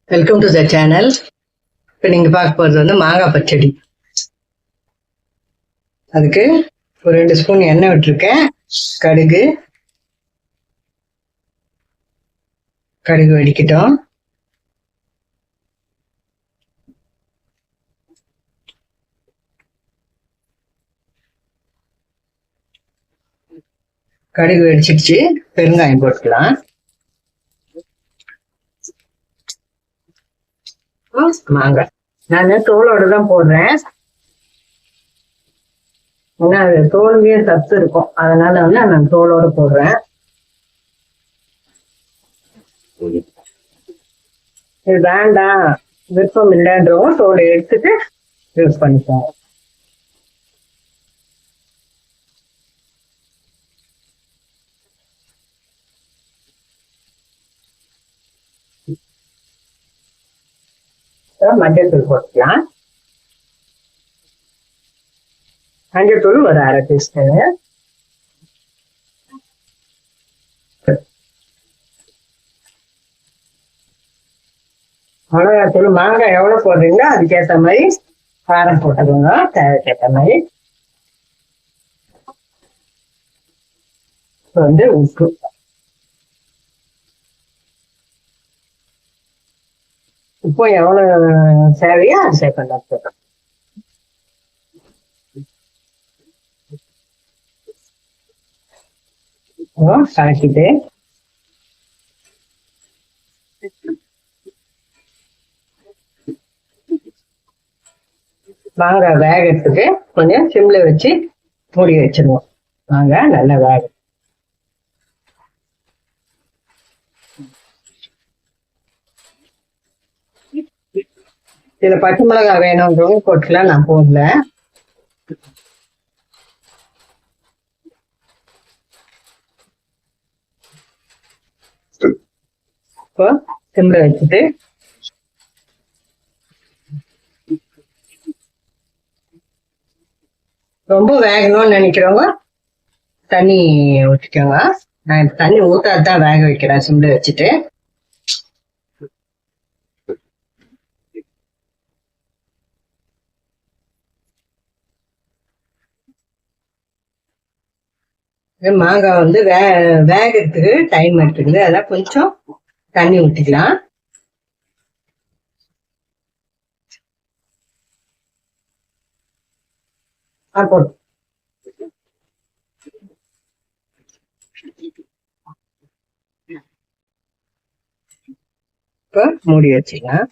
Welcome to the channel. இப்போ நீங்கள் பார்க்க போகிறது வந்து மாங்காய் பச்சடி. அதுக்கு ஒரு 2 ஸ்பூன் எண்ணெய் விட்டுருக்கேன். கடுகு வெடிக்கட்டும். கடுகு வெடிச்சிடுச்சு. பெருங்காயம் போட்டுக்கலாம். மாங்காய் நான் தோலோட தான் போடுறேன். ஏன்னா அது தோல்வியே சத்து இருக்கும், அதனால வந்து நான் தோலோட போடுறேன். இது வேண்டாம் விருப்பம் இல்லைன்றவங்க தோலை எடுத்துட்டு யூஸ் பண்ணிப்போம். மஞ்சள் தூள் போட்டுக்கலாம். மஞ்சள் தூள் ஒரு 1/2 டீஸ்பூனு. மிளகாத்தூள் மாங்காய் எவ்வளவு போடுறீங்களோ அதுக்கேற்ற மாதிரி காரம் போட்டுக்கோங்க, தேவைக்கேற்ற மாதிரி. வந்து உப்பு. உப்பு எவ்வளவு தேவையோ அது சேர்க்கலாம். கலக்கிட்டு மாங்காய் வேகத்துக்கு கொஞ்சம் சிம்ல வச்சு மூடி வச்சிருவோம். மாங்காய் நல்லா வேக. இதுல பச்சை மிளகாய் வேணும்ன்றவங்க போட்டுக்கலாம், நான் போடல. இப்போ சிம்ல வச்சுட்டு ரொம்ப வேகணும்னு நினைக்கிறவங்க தண்ணி ஊற்றிக்கோங்க. நான் தண்ணி ஊத்தாதான் வேக வைக்கிறேன் சிம்ல வச்சுட்டு. மாங்காய் வந்து வேகிறதுக்கு டைம் எடுத்துக்குது, அதான் கொஞ்சம் தண்ணி ஊற்றிக்கலாம். இப்போ மூடி வச்சுக்கலாம்.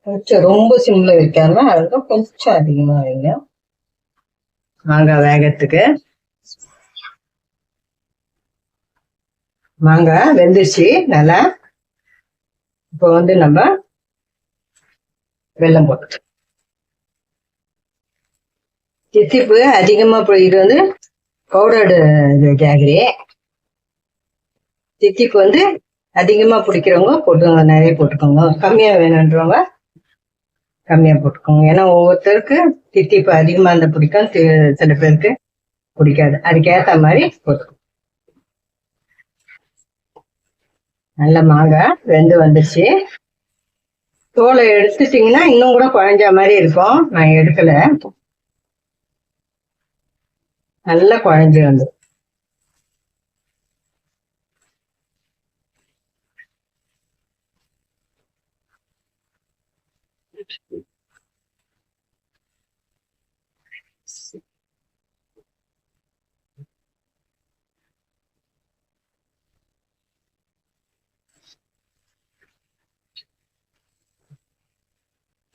கொஞ்சம் ரொம்ப சிம்ல வைக்காம அதுக்கு கொஞ்சம் அதிகமா வைங்க மாங்காய் வேகத்துக்கு. மாங்காய் வெந்துருச்சு நல்லா. இப்போ வந்து நம்ம வெல்லம் போட்டு தித்திப்பு அதிகமா இது வந்து பவுடர்டு ஜாகரி. தித்திப்பு வந்து அதிகமா பிடிக்கிறவங்க போட்டுக்கோங்க, நிறைய போட்டுக்கோங்க. கம்மியா வேணுன்றவங்க கம்மியா போட்டுக்கோங்க. ஏன்னா ஒவ்வொருத்தருக்கு தித்திப்பு அதிகமா இருந்தா பிடிக்கும், சில பேருக்கு பிடிக்காது. அதுக்கேற்ற மாதிரி போட்டுக்கோங்க. நல்ல மாங்காய் வெந்து வந்துருச்சு. தோலை எடுத்துட்டீங்கன்னா இன்னும் கூட குழஞ்ச மாதிரி இருக்கும். நான் எடுக்கல, நல்லா குழஞ்சி வந்து.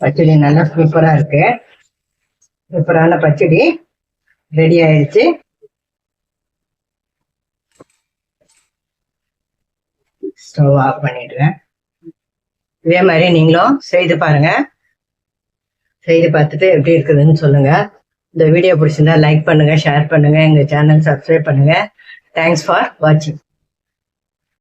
பச்சடி நல்லா சூப்பரா இருக்கு. சூப்பரான பச்சடி ரெடி ஆயிடுச்சு. ஸ்டவ் ஆஃப் பண்ணிடுவேன். இதே மாதிரி நீங்களும் செய்து பாருங்க. செய்து பார்த்துட்டு எப்படி இருக்குதுன்னு சொல்லுங்க. இந்த வீடியோ பிடிச்சிருந்தா லைக் பண்ணுங்க, ஷேர் பண்ணுங்க, எங்க சேனல் சப்ஸ்கிரைப் பண்ணுங்க. தேங்க்ஸ் ஃபார் வாட்சிங்.